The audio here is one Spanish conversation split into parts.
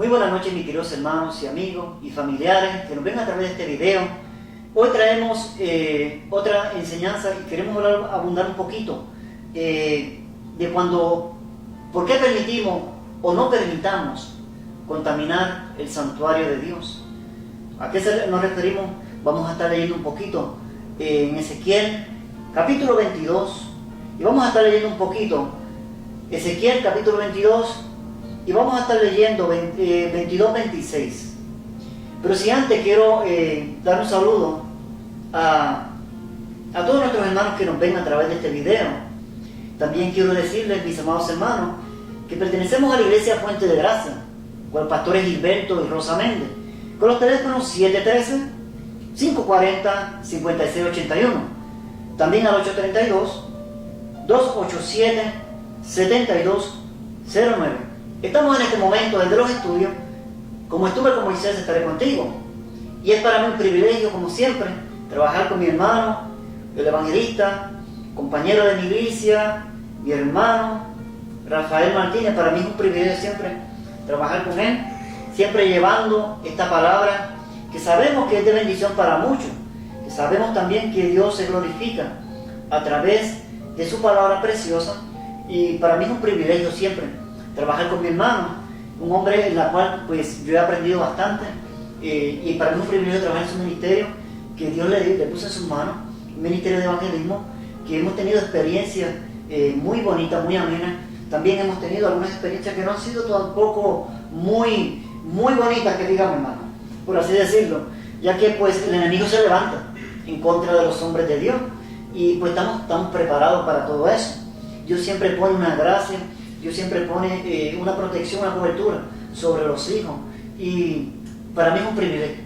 Muy buenas noches, mis queridos hermanos y amigos y familiares que nos ven a través de este video. Hoy traemos otra enseñanza y queremos abundar un poquito de por qué permitimos o no permitamos contaminar el santuario de Dios. ¿A qué nos referimos? Vamos a estar leyendo un poquito en Ezequiel capítulo 22 y vamos a estar leyendo un poquito Ezequiel capítulo 22 y vamos a estar leyendo 22-26. Pero si antes quiero dar un saludo a todos nuestros hermanos que nos ven a través de este video. También quiero decirles, mis amados hermanos, que pertenecemos a la Iglesia Fuente de Gracia, con los pastores Gilberto y Rosa Méndez, con los teléfonos 713-540-5681, también al 832-287-7209. Estamos en este momento desde los estudios. Como estuve con Moisés, estaré contigo. Y es para mí un privilegio, como siempre, trabajar con mi hermano, el evangelista, compañero de mi iglesia, mi hermano, Rafael Martínez. Para mí es un privilegio siempre trabajar con él, siempre llevando esta palabra que sabemos que es de bendición para muchos, que sabemos también que Dios se glorifica a través de su palabra preciosa. Y para mí es un privilegio siempre trabajar con mi hermano, un hombre en la cual pues yo he aprendido bastante, y para mí es un privilegio trabajar en su ministerio que Dios le puso en sus manos, un ministerio de evangelismo, que hemos tenido experiencias muy bonitas, muy amenas. También hemos tenido algunas experiencias que no han sido tampoco muy bonitas, que digamos, hermano, por así decirlo, ya que pues el enemigo se levanta en contra de los hombres de Dios, y pues estamos preparados para todo eso. Dios siempre pone una gracia, Dios siempre pone una protección, una cobertura sobre los hijos. Y para mí es un privilegio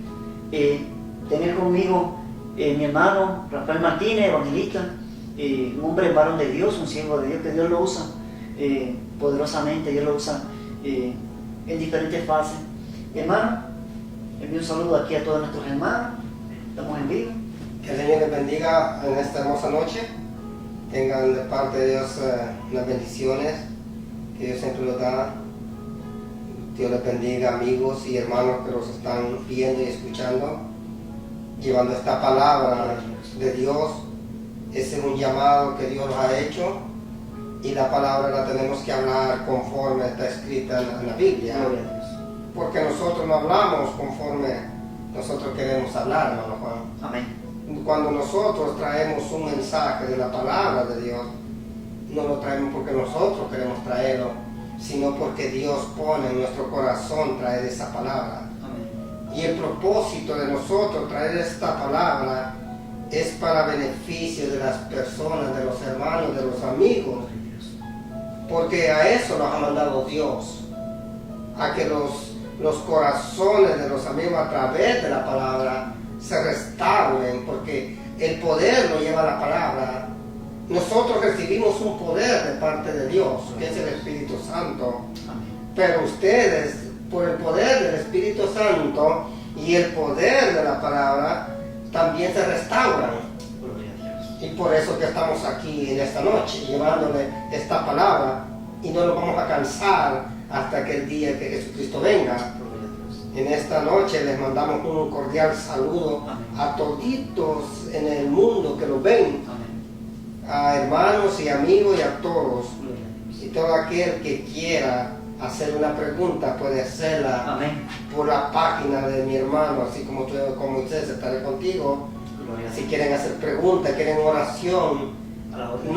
tener conmigo mi hermano Rafael Martínez, evangelista, un hombre varón de Dios, un siervo de Dios, que Dios lo usa poderosamente, Dios lo usa en diferentes fases. Hermano, envío un saludo aquí a todos nuestros hermanos, estamos en vivo. Que el Señor les bendiga en esta hermosa noche. Tengan de parte de Dios las bendiciones que Dios siempre los da. Dios les bendiga, amigos y hermanos que los están viendo y escuchando, llevando esta palabra de Dios. Ese es un llamado que Dios nos ha hecho, y la palabra la tenemos que hablar conforme está escrita en la Biblia, porque nosotros no hablamos conforme nosotros queremos hablar, hermano Juan. Amén. Cuando nosotros traemos un mensaje de la palabra de Dios, no lo traemos porque nosotros queremos traerlo, sino porque Dios pone en nuestro corazón traer esa palabra. Amén. Y el propósito de nosotros traer esta palabra es para beneficio de las personas, de los hermanos, de los amigos, porque a eso nos ha mandado Dios, a que los corazones de los amigos a través de la palabra se restauren, porque el poder lo lleva la palabra. Nosotros recibimos un poder de parte de Dios, que es el Espíritu Santo. Amén. Pero ustedes, por el poder del Espíritu Santo y el poder de la palabra, también se restauran. Gloria a Dios. Y por eso que estamos aquí en esta noche, llevándole esta palabra, y no nos vamos a cansar hasta que el día que Jesucristo venga. Gloria a Dios. En esta noche les mandamos un cordial saludo a toditos en el mundo que lo ven, Amén. a hermanos y amigos y a todos. Gloria a Dios. Y todo aquel que quiera hacer una pregunta puede hacerla Amén. por la página de mi hermano, así como tú, como Moisés, estaré contigo. Gloria a Si Dios. quieren hacer preguntas, quieren oración, A la orden.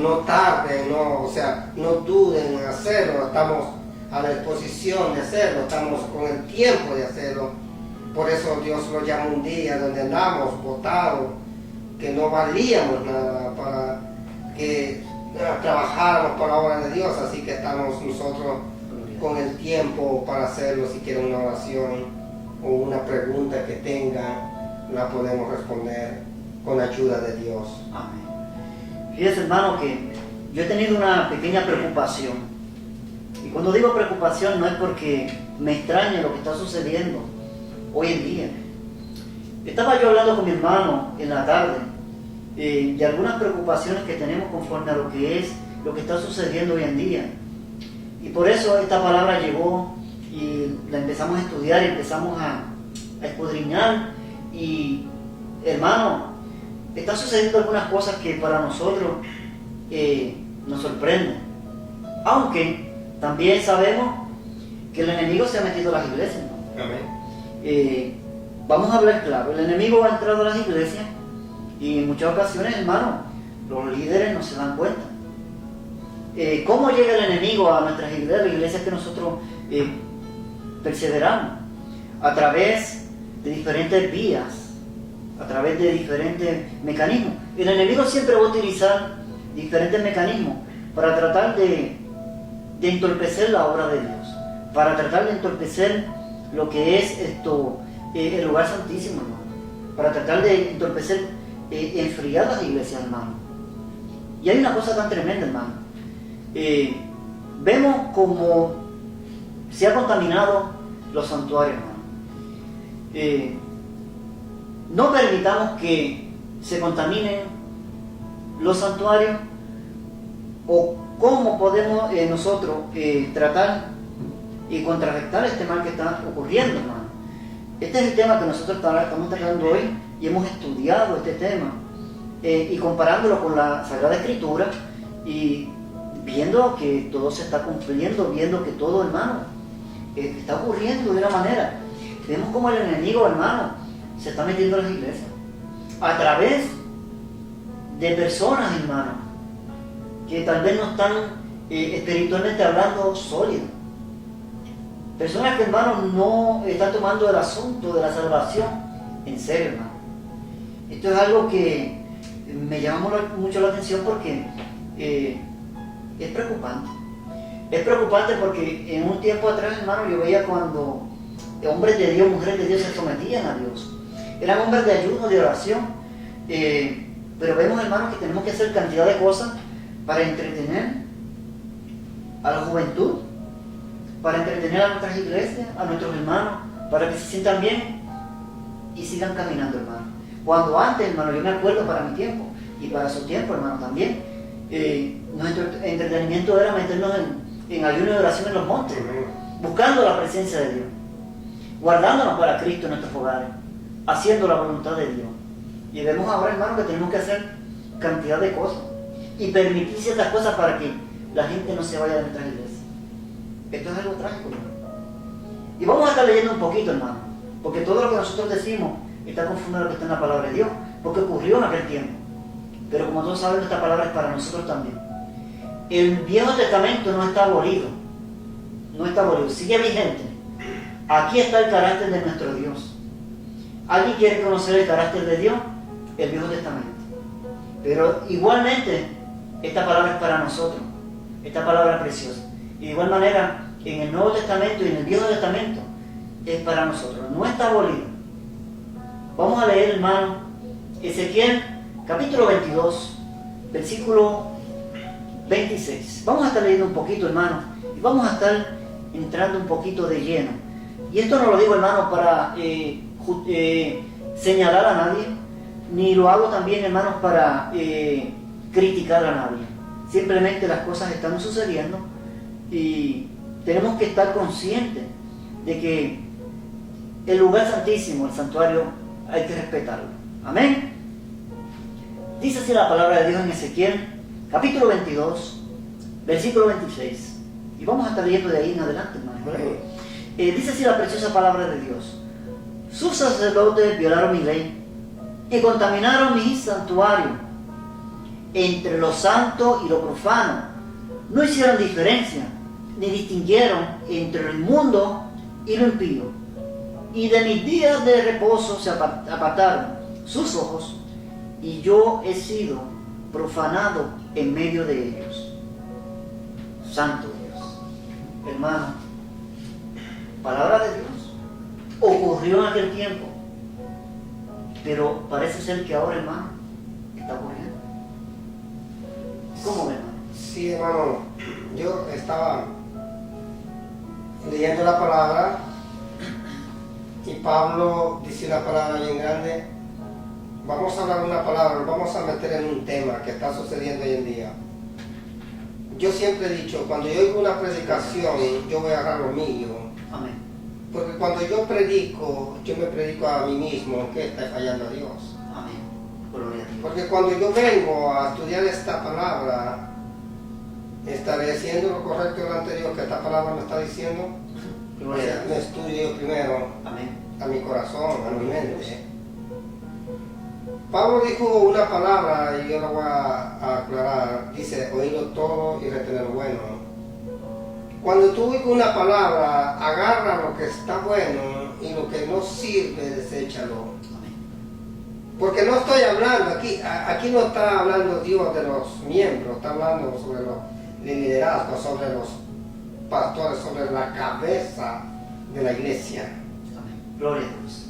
no tarden, o sea, no duden en hacerlo. Estamos a la disposición de hacerlo, estamos con el tiempo de hacerlo. Por eso Dios lo llama un día donde andamos botados, que no valíamos nada, para que trabajáramos por la obra de Dios. Así que estamos nosotros con el tiempo para hacerlo. Si quieren una oración o una pregunta que tengan, la podemos responder con la ayuda de Dios. Amén. Fíjese, hermano, que yo he tenido una pequeña preocupación. Y cuando digo preocupación no es porque me extrañe lo que está sucediendo hoy en día. Estaba yo hablando con mi hermano en la tarde de algunas preocupaciones que tenemos conforme a lo que está sucediendo hoy en día. Y por eso esta palabra llegó y la empezamos a estudiar y empezamos a escudriñar. Y hermano, están sucediendo algunas cosas que para nosotros nos sorprenden. Aunque también sabemos que el enemigo se ha metido a las iglesias, ¿no? Amén. Vamos a hablar claro, el enemigo ha entrado a las iglesias y en muchas ocasiones, hermano, los líderes no se dan cuenta. ¿Cómo llega el enemigo a nuestras iglesias, las iglesias que nosotros perseveramos? A través de diferentes vías, a través de diferentes mecanismos. El enemigo siempre va a utilizar diferentes mecanismos para tratar de entorpecer la obra de Dios, para tratar de entorpecer lo que es el lugar santísimo, hermano, para tratar de entorpecer, enfriar las iglesias, hermano. Y hay una cosa tan tremenda, hermano. Vemos como se ha contaminado los santuarios, hermano. No permitamos que se contaminen los santuarios, o cómo podemos nosotros tratar y contrarrestar este mal que está ocurriendo, hermano. Este es el tema que nosotros estamos tratando hoy y hemos estudiado este tema y comparándolo con la Sagrada Escritura y viendo que todo se está cumpliendo, viendo que todo, hermano, está ocurriendo de una manera. Vemos como el enemigo, hermano, se está metiendo en las iglesias a través de personas, hermano, que tal vez no están espiritualmente hablando sólidas. Personas que, hermano, no están tomando el asunto de la salvación en serio, hermano. Esto es algo que me llama mucho la atención porque es preocupante. Es preocupante porque en un tiempo atrás, hermano, yo veía cuando hombres de Dios, mujeres de Dios se sometían a Dios. Eran hombres de ayuno, de oración. Pero vemos, hermano, que tenemos que hacer cantidad de cosas para entretener a la juventud, para entretener a nuestras iglesias, a nuestros hermanos, para que se sientan bien y sigan caminando, hermano. Cuando antes, hermano, yo me acuerdo para mi tiempo y para su tiempo, hermano, también, nuestro entretenimiento era meternos en ayuno y oración en los montes, buscando la presencia de Dios, guardándonos para Cristo en nuestros hogares, haciendo la voluntad de Dios. Y vemos ahora, hermano, que tenemos que hacer cantidad de cosas y permitir ciertas cosas para que la gente no se vaya de nuestras iglesias. Esto es algo trágico, hermano. Y vamos a estar leyendo un poquito, hermano, porque todo lo que nosotros decimos está confundido a lo que está en la palabra de Dios, porque ocurrió en aquel tiempo. Pero como todos saben, esta palabra es para nosotros también. El Viejo Testamento no está abolido, sigue vigente. Aquí está el carácter de nuestro Dios. ¿Alguien quiere conocer el carácter de Dios? El Viejo Testamento. Pero igualmente, esta palabra es para nosotros, esta palabra preciosa. Y de igual manera, en el Nuevo Testamento y en el Viejo Testamento, es para nosotros, no está abolido. Vamos a leer, hermano, Ezequiel, capítulo 22, versículo 26. Vamos a estar leyendo un poquito, hermano, y vamos a estar entrando un poquito de lleno. Y esto no lo digo, hermano, para señalar a nadie, ni lo hago también, hermanos, para criticar a nadie. Simplemente las cosas están sucediendo y tenemos que estar conscientes de que el lugar santísimo, el santuario, hay que respetarlo. Amén. Dice así la palabra de Dios en Ezequiel, capítulo 22, versículo 26. Y vamos a estar leyendo de ahí en adelante, hermano. Dice así la preciosa palabra de Dios. Sus sacerdotes violaron mi ley y contaminaron mi santuario. Entre lo santo y lo profano no hicieron diferencia, ni distinguieron entre lo inmundo y lo impío. Y de mis días de reposo se apartaron sus ojos, y yo he sido profanado en medio de ellos. Santo Dios. Hermano, palabra de Dios. Ocurrió en aquel tiempo, pero parece ser que ahora, hermano, está ocurriendo. ¿Cómo, hermano? Sí, hermano, yo estaba leyendo la palabra y Pablo dice una palabra bien grande. Vamos a hablar de una palabra, nos vamos a meter en un tema que está sucediendo hoy en día. Yo siempre he dicho, cuando yo oigo una predicación, yo voy a agarrar lo mío. Amén. porque cuando yo me predico a mí mismo que está fallando a Dios. Amén. Gloria a Dios. Porque cuando yo vengo a estudiar esta palabra, estaré haciendo lo correcto delante de Dios que esta palabra me está diciendo. Gloria a Dios. Me estudio yo primero Amén. a mi corazón, a mi mente. Pablo dijo una palabra y yo la voy a aclarar. Dice, oírlo todo y retener lo bueno. Cuando tú oigas una palabra, agarra lo que está bueno y lo que no sirve, deséchalo. Porque no estoy hablando, aquí no está hablando Dios de los miembros, está hablando sobre los liderazgos, sobre los pastores, sobre la cabeza de la iglesia. Amén. Gloria a Dios.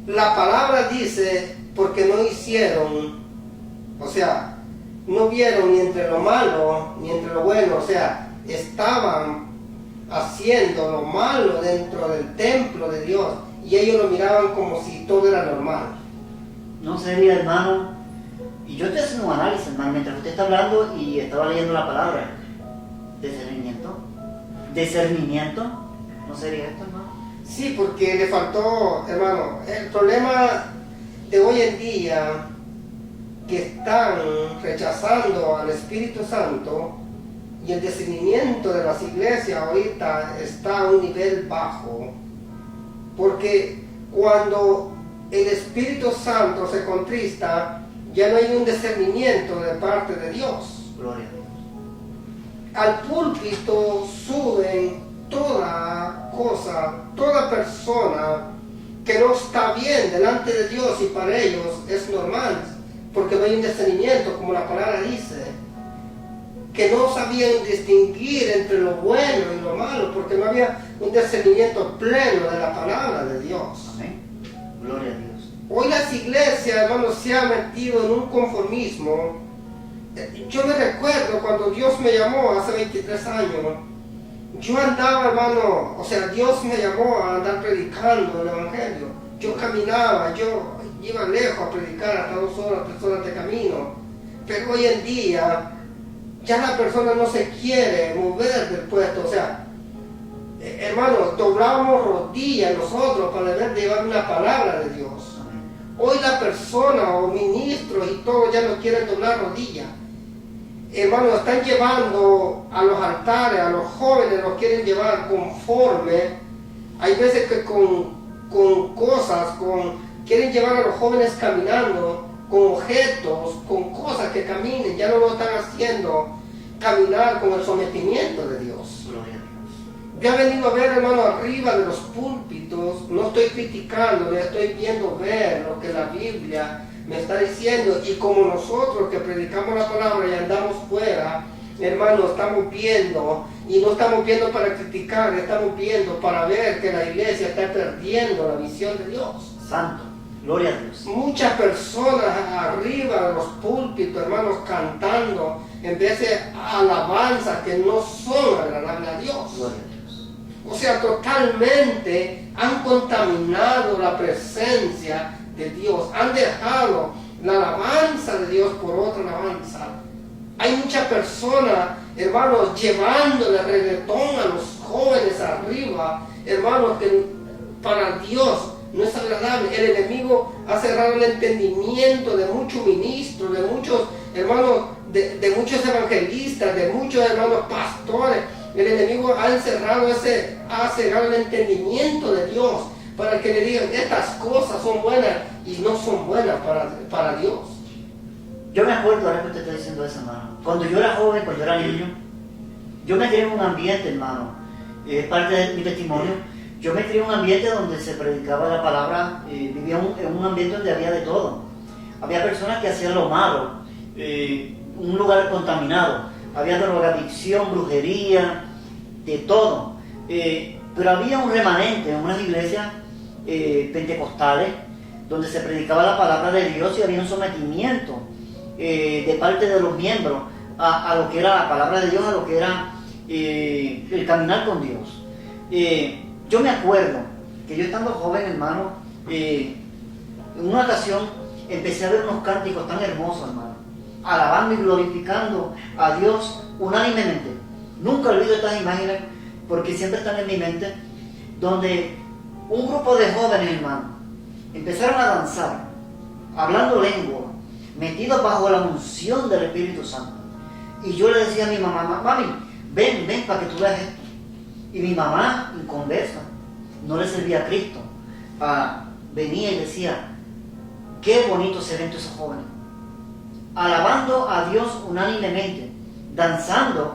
La palabra dice, porque no hicieron, o sea, no vieron ni entre lo malo ni entre lo bueno, o sea, estaban haciendo lo malo dentro del templo de Dios y ellos lo miraban como si todo era normal. No sería, hermano, y yo estoy haciendo un análisis, hermano, mientras usted está hablando y estaba leyendo la palabra, discernimiento, ¿no sería esto, hermano? Sí, porque le faltó, hermano, el problema de hoy en día que están rechazando al Espíritu Santo y el discernimiento de las iglesias ahorita está a un nivel bajo, porque cuando el Espíritu Santo se contrista, ya no hay un discernimiento de parte de Dios. Gloria a Dios. Al púlpito suben toda cosa, toda persona que no está bien delante de Dios y para ellos es normal, porque no hay un discernimiento, como la palabra dice, que no sabían distinguir entre lo bueno y lo malo, porque no había un discernimiento pleno de la palabra de Dios. Amén. Gloria a Dios. Hoy las iglesias, hermanos, se han metido en un conformismo. Yo me recuerdo cuando Dios me llamó hace 23 años, yo andaba, hermano, o sea, Dios me llamó a andar predicando el Evangelio. Yo caminaba, yo iba lejos a predicar hasta 2 horas, 3 horas de camino. Pero hoy en día, ya la persona no se quiere mover del puesto. O sea, hermanos, doblábamos rodillas nosotros para ver llevar una palabra de Dios. Hoy la persona o ministros y todo ya no quieren doblar rodillas. Hermanos, están llevando a los altares, a los jóvenes los quieren llevar conforme. Hay veces que con cosas, quieren llevar a los jóvenes caminando con objetos, con cosas que caminen. Ya no lo están haciendo caminar con el sometimiento de Dios. Gloria a Dios. Yo he venido a ver, hermano, arriba de los púlpitos, no estoy criticando, le estoy viendo ver lo que la Biblia me está diciendo, y como nosotros que predicamos la palabra y andamos fuera, hermano, estamos viendo, y no estamos viendo para criticar, estamos viendo para ver que la iglesia está perdiendo la visión de Dios. Santo. Gloria a Dios. Muchas personas arriba de los púlpitos, hermanos, cantando, en vez de alabanzas que no son agradables a Dios. Gloria a Dios. O sea, totalmente han contaminado la presencia de Dios, han dejado la alabanza de Dios por otra alabanza. Hay muchas personas, hermanos, llevándole reggaetón a los jóvenes arriba, hermanos, que para Dios no es agradable. El enemigo ha cerrado el entendimiento de muchos ministros, de muchos hermanos, de muchos evangelistas, de muchos hermanos pastores. El enemigo ha cerrado el entendimiento de Dios, para que le digan, estas cosas son buenas y no son buenas para Dios. Yo me acuerdo, ahora que usted está diciendo eso, hermano. Cuando yo era joven, cuando yo era niño, yo me crié en un ambiente, hermano, es parte de mi testimonio. Yo me crié en un ambiente donde se predicaba la palabra, vivía en un ambiente donde había de todo. Había personas que hacían lo malo, un lugar contaminado, había drogadicción, brujería, de todo. Pero había un remanente en unas iglesias pentecostales donde se predicaba la palabra de Dios y había un sometimiento de parte de los miembros a lo que era la palabra de Dios, a lo que era el caminar con Dios. Yo me acuerdo que yo estando joven, hermano, en una ocasión empecé a ver unos cánticos tan hermosos, hermano, alabando y glorificando a Dios unánimemente. Nunca olvido estas imágenes porque siempre están en mi mente. donde un grupo de jóvenes, hermano, empezaron a danzar, hablando lengua, metidos bajo la unción del Espíritu Santo. Y yo le decía a mi mamá, mami, ven para que tú veas esto. Y mi mamá, inconversa, no le servía a Cristo, venía y decía, qué bonito se ven esos jóvenes, alabando a Dios unánimemente, danzando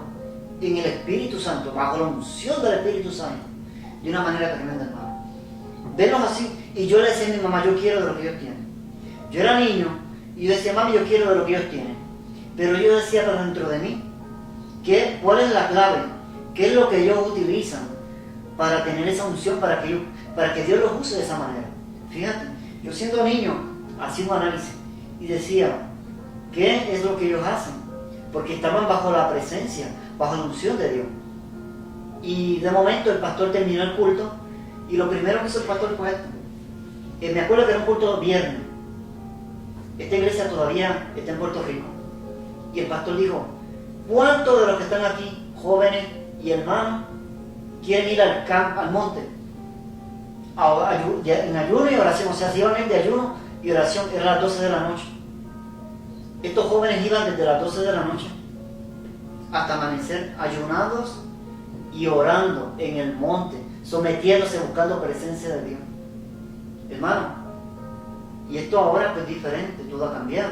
en el Espíritu Santo, bajo la unción del Espíritu Santo, de una manera tremenda, hermano. Verlos así, y yo le decía a mi mamá, yo quiero de lo que ellos tienen. Yo era niño, y yo decía, mami, yo quiero de lo que ellos tienen. Pero yo decía para dentro de mí, ¿cuál es la clave? ¿Qué es lo que ellos utilizan para tener esa unción, para que Dios los use de esa manera? Fíjate, yo siendo niño, hacía un análisis y decía, ¿qué es lo que ellos hacen? Porque estaban bajo la presencia, bajo la unción de Dios. Y de momento el pastor terminó el culto y lo primero que hizo el pastor fue esto. Me acuerdo que era un culto viernes. Esta iglesia todavía está en Puerto Rico. Y el pastor dijo, ¿cuántos de los que están aquí, jóvenes y hermanos, quieren ir al campo, al monte? En ayuno y oración, o sea, se iban a ir de ayuno y oración, era las 12 de la noche. Estos jóvenes iban desde las 12 de la noche hasta amanecer ayunados y orando en el monte, sometiéndose, buscando presencia de Dios. Hermano, y esto ahora pues diferente, todo ha cambiado.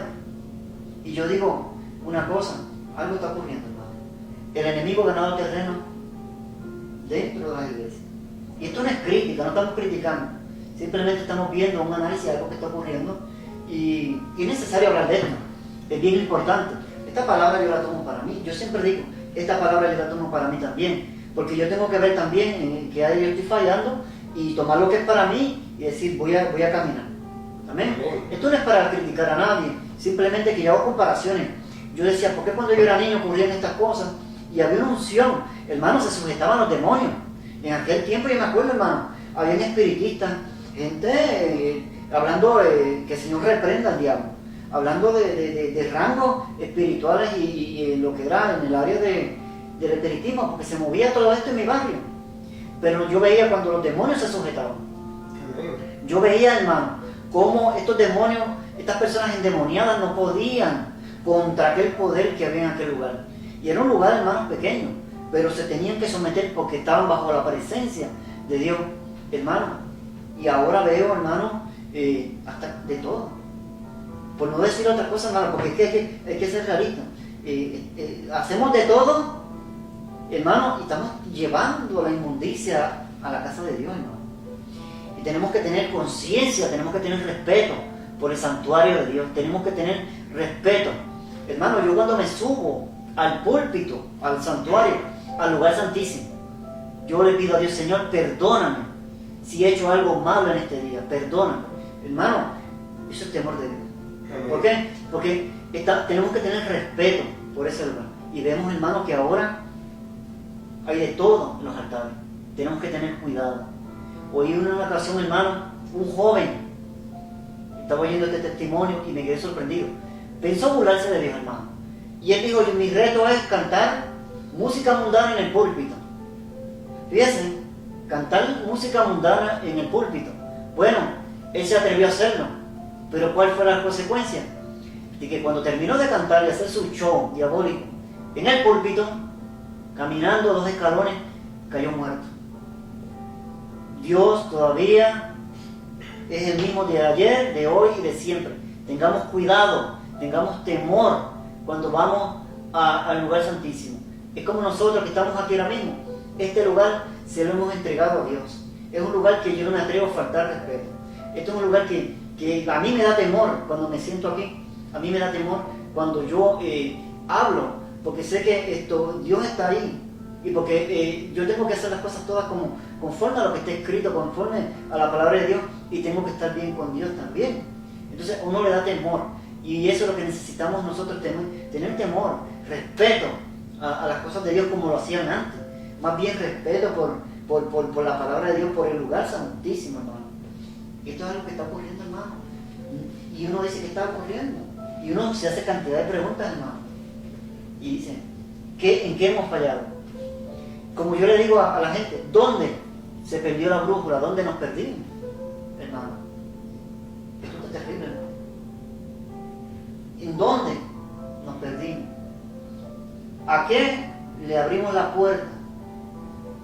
Y yo digo una cosa, algo está ocurriendo, hermano. El enemigo ha ganado terreno dentro de las iglesias. Y esto no es crítica, no estamos criticando, simplemente estamos viendo un análisis de algo que está ocurriendo y es necesario hablar de esto, es bien importante. Esta palabra yo la tomo para mí, yo siempre digo, esta palabra yo la tomo para mí también, porque yo tengo que ver también que ahí yo estoy fallando y tomar lo que es para mí y decir voy a caminar. Amén. Esto no es para criticar a nadie, simplemente que yo hago comparaciones. Yo decía, ¿por qué cuando yo era niño ocurrían estas cosas? Y había una unción, hermanos, se sujetaban los demonios. En aquel tiempo yo me acuerdo, hermano, habían espiritistas, gente hablando que el Señor reprenda al diablo, hablando de rangos espirituales y lo que era en el área del espiritismo, porque se movía todo esto en mi barrio. Pero yo veía cuando los demonios se sujetaban. Yo veía, hermano, cómo estos demonios, estas personas endemoniadas no podían contra aquel poder que había en aquel lugar. Y era un lugar, hermano, pequeño, pero se tenían que someter porque estaban bajo la presencia de Dios, hermano. Y ahora veo, hermano, hasta de todo. Por no decir otra cosa, hermano, porque hay que ser realista. Hacemos de todo, hermano, y estamos llevando la inmundicia a la casa de Dios, hermano. Y tenemos que tener conciencia, tenemos que tener respeto por el santuario de Dios, tenemos que tener respeto. Hermano, yo cuando me subo al púlpito, al santuario, al lugar santísimo, yo le pido a Dios, Señor, perdóname si he hecho algo malo en este día, perdóname. Hermano, eso es temor de Dios. ¿Por qué? Porque tenemos que tener respeto por ese lugar. Y vemos, hermano, que ahora hay de todo en los altares. Tenemos que tener cuidado. Oí una ocasión, hermano, un joven, estaba oyendo este testimonio y me quedé sorprendido. Pensó burlarse de Dios, hermano. Y él dijo, mi reto es cantar música mundana en el púlpito. Fíjense, cantar música mundana en el púlpito. Bueno, él se atrevió a hacerlo, pero ¿cuál fue la consecuencia? De que cuando terminó de cantar y hacer su show diabólico en el púlpito, caminando 2 escalones, cayó muerto. Dios todavía es el mismo de ayer, de hoy y de siempre. Tengamos cuidado, tengamos temor cuando vamos al lugar santísimo. Es como nosotros que estamos aquí ahora mismo. Este lugar se lo hemos entregado a Dios. Es un lugar que yo no me atrevo a faltar respeto. Este es un lugar que a mí me da temor cuando me siento aquí. A mí me da temor cuando yo hablo, porque sé que Dios está ahí. Y porque yo tengo que hacer las cosas todas conforme a lo que está escrito, conforme a la palabra de Dios, y tengo que estar bien con Dios también. Entonces uno le da temor, y eso es lo que necesitamos nosotros, tener temor, respeto a las cosas de Dios como lo hacían antes. Más bien respeto por la palabra de Dios, por el lugar santísimo, hermano. Esto es algo que está ocurriendo, hermano. Y uno dice que está ocurriendo, y uno se hace cantidad de preguntas, hermano. Y dice, ¿en qué hemos fallado? Como yo le digo a la gente, ¿dónde se perdió la brújula. ¿Dónde nos perdimos, hermano? Esto está terrible, hermano. ¿En dónde nos perdimos? ¿A qué le abrimos la puerta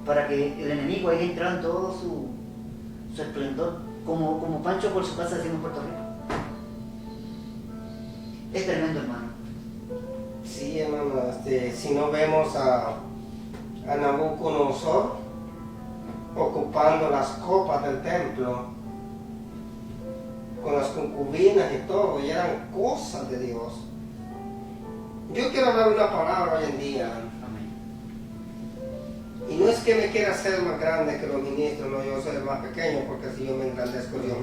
para que el enemigo haya entrado en todo su esplendor? Como Pancho por su casa decimos en Puerto Rico. Es tremendo, hermano. Sí, hermano, si no vemos a Nabucodonosor ocupando las copas del templo con las concubinas y todo, y eran cosas de Dios. Yo quiero hablar una palabra hoy en día. Amén. Y no es que me quiera hacer más grande que los ministros, no, yo soy el más pequeño, porque si yo me engrandezco, Dios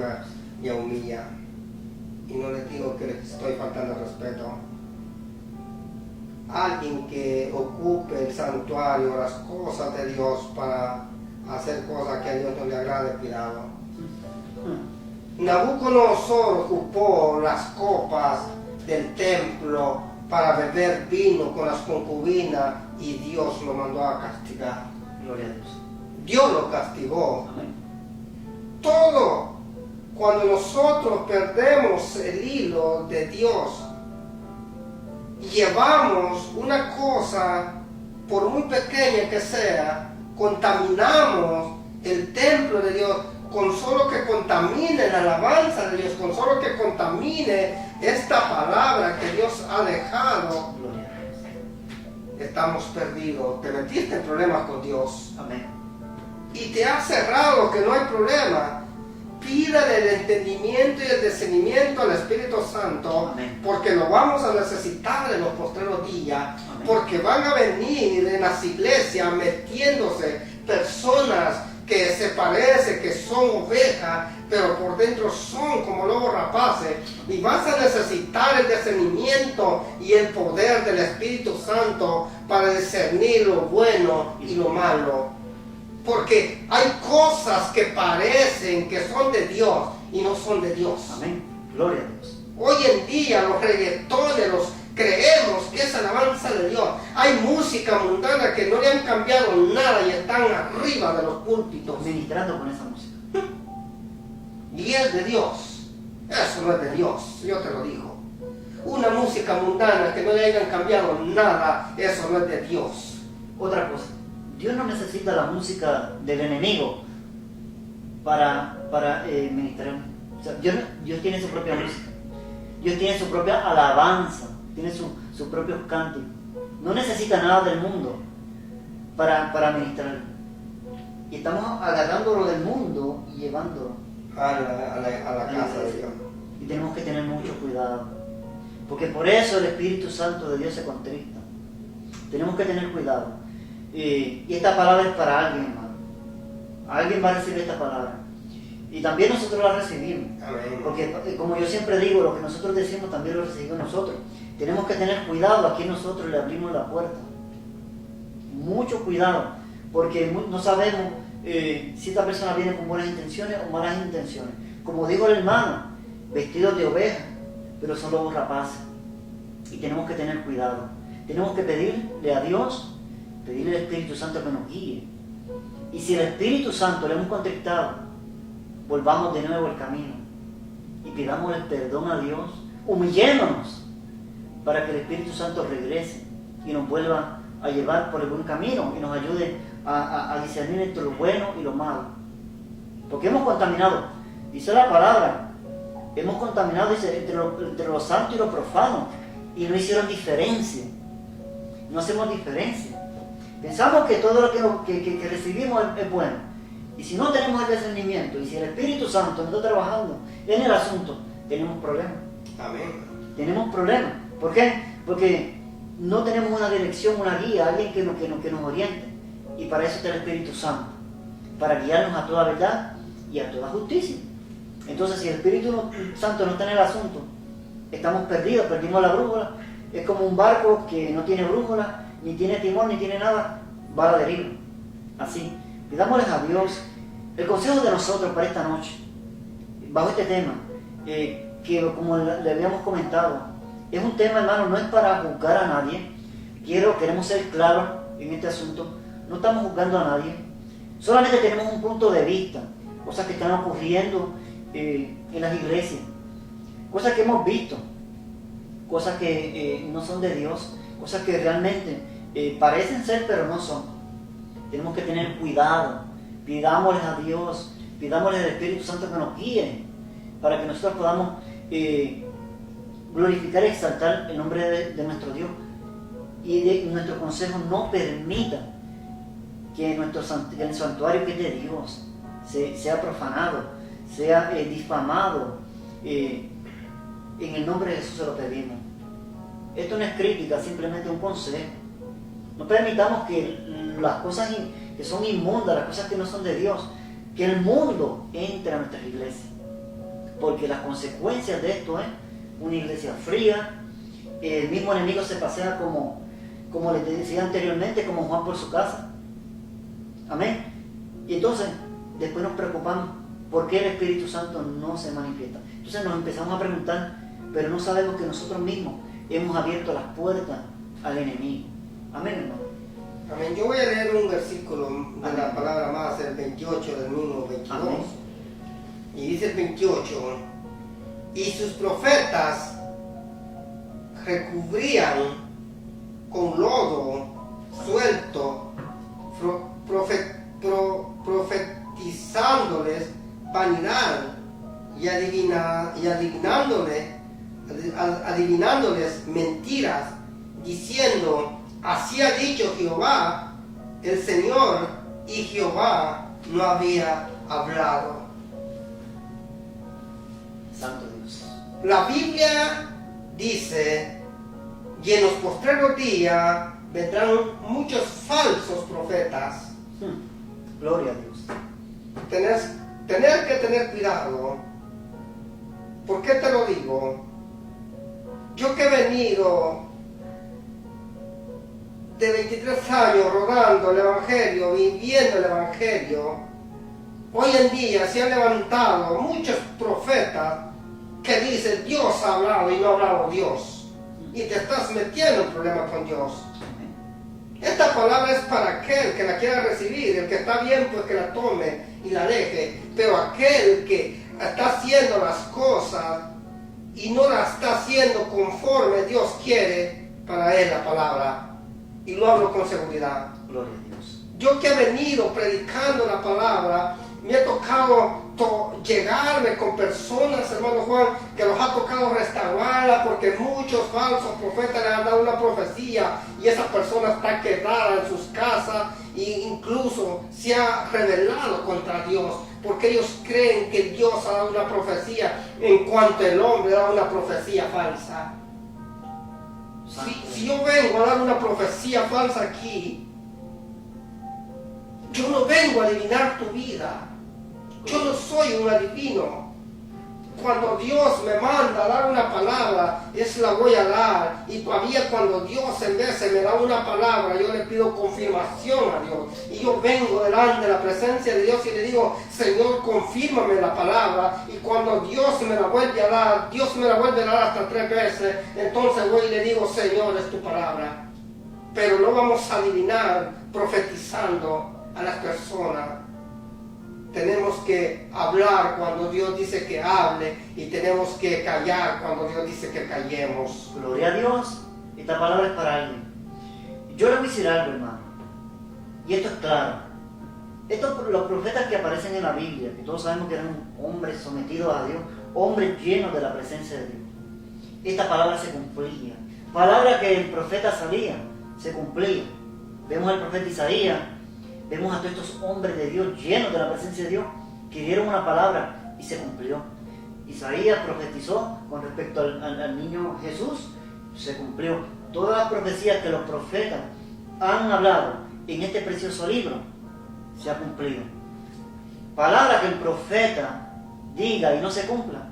me humilla. Y no les digo que les estoy faltando el respeto. Alguien que ocupe el santuario, las cosas de Dios para hacer cosas que a Dios no le agrade, cuidado. Nabucodonosor ocupó las copas del templo para beber vino con las concubinas y Dios lo mandó a castigar. Gloria a Dios. Dios lo castigó. Amén. Todo, cuando nosotros perdemos el hilo de Dios, llevamos una cosa, por muy pequeña que sea, contaminamos el templo de Dios, con solo que contamine la alabanza de Dios, con solo que contamine esta palabra que Dios ha dejado, Gloria a Dios. estamos perdidos. Te metiste en problemas con Dios Amén. y te has cerrado que no hay problema. Pídale el entendimiento y el discernimiento al Espíritu Santo. Amén. Porque lo vamos a necesitar en los postreros días. Amén. Porque van a venir en las iglesias metiéndose personas que se parece que son ovejas, pero por dentro son como lobos rapaces. Y vas a necesitar el discernimiento y el poder del Espíritu Santo para discernir lo bueno y lo malo. Porque hay cosas que parecen que son de Dios y no son de Dios. Amén. Gloria a Dios. Hoy en día los reggaetones los creemos que es alabanza de Dios. Hay música mundana que no le han cambiado nada y están arriba de los púlpitos. Ministrando con esa música. Y es de Dios. Eso no es de Dios, yo te lo digo. Una música mundana que no le hayan cambiado nada, eso no es de Dios. Otra cosa. Dios no necesita la música del enemigo para ministrar. O sea, Dios tiene su propia música. Dios tiene su propia alabanza. Tiene sus propios cánticos. No necesita nada del mundo para ministrar. Y estamos agarrándolo del mundo y llevándolo A la casa de Dios. Y tenemos que tener mucho cuidado. Porque por eso el Espíritu Santo de Dios se contrista. Tenemos que tener cuidado. Y esta palabra es para alguien, hermano. Alguien va a recibir esta palabra. Y también nosotros la recibimos. Amén. Porque como yo siempre digo, lo que nosotros decimos también lo recibimos nosotros. Tenemos que tener cuidado a quien nosotros le abrimos la puerta. Mucho cuidado. Porque no sabemos si esta persona viene con buenas intenciones o malas intenciones. Como dijo el hermano, vestidos de oveja, pero son lobos rapaces. Y tenemos que tener cuidado. Tenemos que pedirle a Dios, pedirle al Espíritu Santo que nos guíe. Y si el Espíritu Santo le hemos contristado, volvamos de nuevo al camino y pidamos el perdón a Dios, humillémonos para que el Espíritu Santo regrese y nos vuelva a llevar por el buen camino y nos ayude a discernir entre lo bueno y lo malo. Porque hemos contaminado, dice la palabra, hemos contaminado entre lo santo y lo profano y no hicieron diferencia. No hacemos diferencia. Pensamos que todo lo que recibimos es bueno. Y si no tenemos el discernimiento, y si el Espíritu Santo no está trabajando en el asunto, tenemos problemas. Amén. Tenemos problemas. ¿Por qué? Porque no tenemos una dirección, una guía, alguien que nos oriente. Y para eso está el Espíritu Santo, para guiarnos a toda verdad y a toda justicia. Entonces, si el Espíritu Santo no está en el asunto, estamos perdidos, perdimos la brújula. Es como un barco que no tiene brújula, ni tiene timón, ni tiene nada, va a la deriva. Así. Pidámosles a Dios el consejo de nosotros para esta noche, bajo este tema, que como le habíamos comentado, es un tema, hermano, no es para juzgar a nadie. Queremos ser claros en este asunto. No estamos juzgando a nadie. Solamente tenemos un punto de vista, cosas que están ocurriendo en las iglesias, cosas que hemos visto, cosas que no son de Dios, cosas que realmente parecen ser pero no son. Tenemos que tener cuidado, pidámosles a Dios, pidámosles al Espíritu Santo que nos guíe, para que nosotros podamos glorificar y exaltar el nombre de nuestro Dios. Y nuestro consejo no permita que el santuario que es de Dios sea profanado, sea difamado. En el nombre de Jesús se lo pedimos. Esto no es crítica, simplemente un consejo. No permitamos que las cosas que son inmundas, las cosas que no son de Dios, que el mundo entre a nuestras iglesias. Porque las consecuencias de esto es una iglesia fría, el mismo enemigo se pasea como les decía anteriormente, como Juan por su casa. Amén. Y entonces, después nos preocupamos por qué el Espíritu Santo no se manifiesta. Entonces nos empezamos a preguntar, pero no sabemos que nosotros mismos hemos abierto las puertas al enemigo. Amén, hermano. Amén. Yo voy a leer un versículo de la palabra más, el 28 del mismo 22. Amén. Y dice el 28, y sus profetas recubrían con lodo suelto, profetizándoles vanidad y adivinándoles mentiras, diciendo, así ha dicho Jehová, el Señor, y Jehová no había hablado. Santo Dios. La Biblia dice, y en los postreros días vendrán muchos falsos profetas. Gloria a Dios. Tener que tener cuidado. ¿Por qué te lo digo? Yo que he venido de 23 años rodando el Evangelio, viviendo el Evangelio, hoy en día se han levantado muchos profetas que dicen Dios ha hablado y no ha hablado Dios. Y te estás metiendo en problemas con Dios. Esta palabra es para aquel que la quiera recibir, el que está bien pues que la tome y la deje, pero aquel que está haciendo las cosas y no las está haciendo conforme Dios quiere, para él la palabra, y lo hablo con seguridad. Gloria a Dios. Yo que he venido predicando la palabra, me ha tocado llegarme con personas, hermano Juan, que los ha tocado restaurarla porque muchos falsos profetas le han dado una profecía y esa persona está quedada en sus casas e incluso se ha rebelado contra Dios porque ellos creen que Dios ha dado una profecía en cuanto el hombre da una profecía falsa. Si yo vengo a dar una profecía falsa aquí, yo no vengo a adivinar tu vida. Yo no soy un adivino. Cuando Dios me manda a dar una palabra, es la voy a dar. Y todavía cuando Dios en vez me da una palabra, yo le pido confirmación a Dios. Y yo vengo delante de la presencia de Dios y le digo, Señor, confírmame la palabra. Y cuando Dios me la vuelve a dar, Dios me la vuelve a dar hasta 3 veces. Entonces voy y le digo, Señor, es tu palabra. Pero no vamos a adivinar profetizando a las personas. Tenemos que hablar cuando Dios dice que hable y tenemos que callar cuando Dios dice que callemos. Gloria a Dios. Esta palabra es para alguien. Yo le voy a decir algo, hermano. Y esto es claro. Los profetas que aparecen en la Biblia, que todos sabemos que eran hombres sometidos a Dios, hombres llenos de la presencia de Dios. Esta palabra se cumplía. Palabra que el profeta sabía, se cumplía. Vemos al profeta Isaías. Vemos a todos estos hombres de Dios llenos de la presencia de Dios que dieron una palabra y se cumplió. Isaías profetizó con respecto al niño Jesús, se cumplió. Todas las profecías que los profetas han hablado en este precioso libro se ha cumplido. Palabra que el profeta diga y no se cumpla,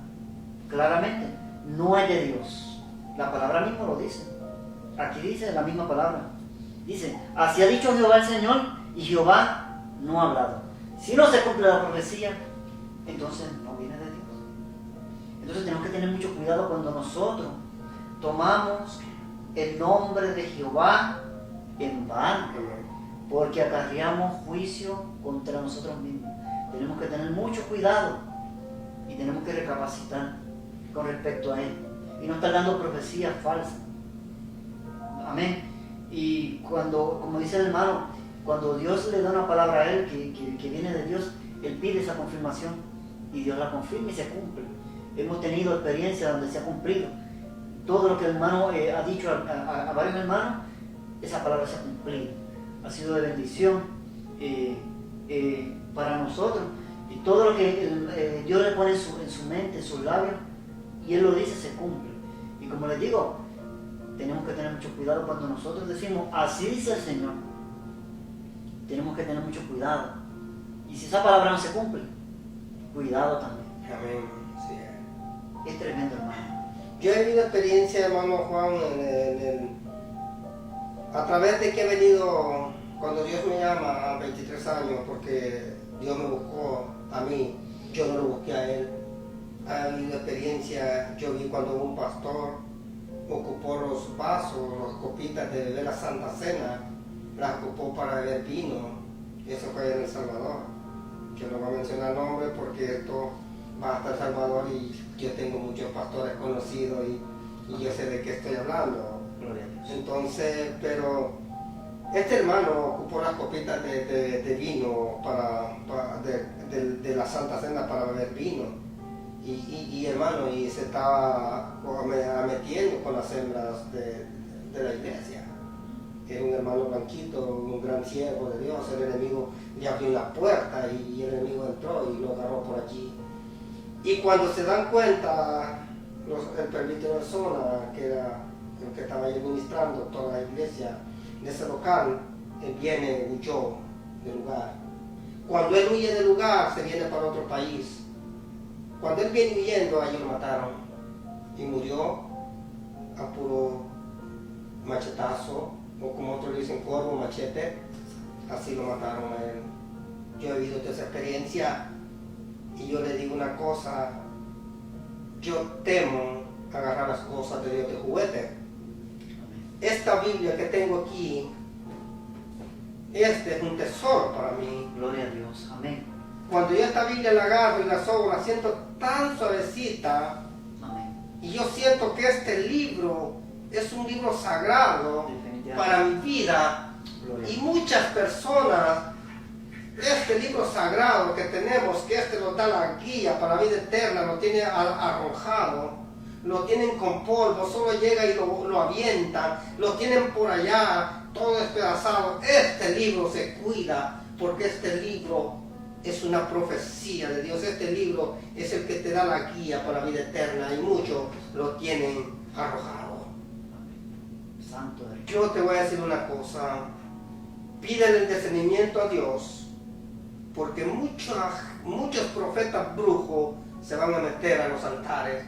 claramente no es de Dios. La palabra misma lo dice. Aquí dice la misma palabra. Dice, así ha dicho Jehová el Señor, y Jehová no ha hablado. Si no se cumple la profecía, entonces no viene de Dios. Entonces tenemos que tener mucho cuidado cuando nosotros tomamos el nombre de Jehová en vano. porque acarreamos juicio contra nosotros mismos. Tenemos que tener mucho cuidado y tenemos que recapacitar con respecto a Él y no estar dando profecías falsas. Amén. Y cuando, como dice el hermano, cuando Dios le da una palabra a Él que viene de Dios, Él pide esa confirmación y Dios la confirma y se cumple. Hemos tenido experiencias donde se ha cumplido. Todo lo que el hermano ha dicho a varios hermanos, esa palabra se ha cumplido. Ha sido de bendición para nosotros. Y todo lo que Dios le pone en su mente, en sus labios, y Él lo dice, se cumple. Y como les digo, tenemos que tener mucho cuidado cuando nosotros decimos, así dice el Señor. Tenemos que tener mucho cuidado. Y si esa palabra no se cumple, cuidado también. Amén. Sí. Es tremendo, hermano. Yo he vivido experiencia, hermano Juan, a través de que he venido, cuando Dios me llama a 23 años, porque Dios me buscó a mí, yo no lo busqué a Él. Ha habido experiencia, yo vi cuando un pastor ocupó los vasos, las copitas de beber la Santa Cena, las ocupó para beber vino. Eso fue en El Salvador. Yo no voy a mencionar nombres porque esto va hasta El Salvador y yo tengo muchos pastores conocidos y yo sé de qué estoy hablando. Gloria a Dios. Entonces, pero este hermano ocupó las copitas de vino de la Santa Cena para beber vino. Y hermano, y se estaba metiendo con las hembras de la iglesia. Era un hermano blanquito, un gran siervo de Dios. El enemigo le abrió la puerta y el enemigo entró y lo agarró por allí. Y cuando se dan cuenta, el presbítero de zona, que era el que estaba ahí ministrando toda la iglesia de ese local, él huyó del lugar. Cuando él huye del lugar, se viene para otro país. Cuando él viene huyendo, a ellos lo mataron y murió a puro machetazo, o como otros le dicen, corvo, machete. Así lo mataron a él. Yo he vivido toda esa experiencia y yo le digo una cosa, yo temo agarrar las cosas de Dios de juguete. Esta Biblia que tengo aquí, este es un tesoro para mí. Gloria a Dios. Amén. Cuando yo esta Biblia la agarro y la sobo, la siento tan suavecita. Amén. Y yo siento que este libro es un libro sagrado para mi vida. Gloria. Y muchas personas, este libro sagrado que tenemos, que este nos da la guía para la vida eterna, lo tiene arrojado, lo tienen con polvo, solo llega y lo avientan, lo tienen por allá, todo despedazado. Este libro se cuida porque este libro es una profecía de Dios. Este libro es el que te da la guía para la vida eterna y muchos lo tienen arrojado. Santo Dios. Yo te voy a decir una cosa, pídele el discernimiento a Dios, porque muchos profetas brujos se van a meter a los altares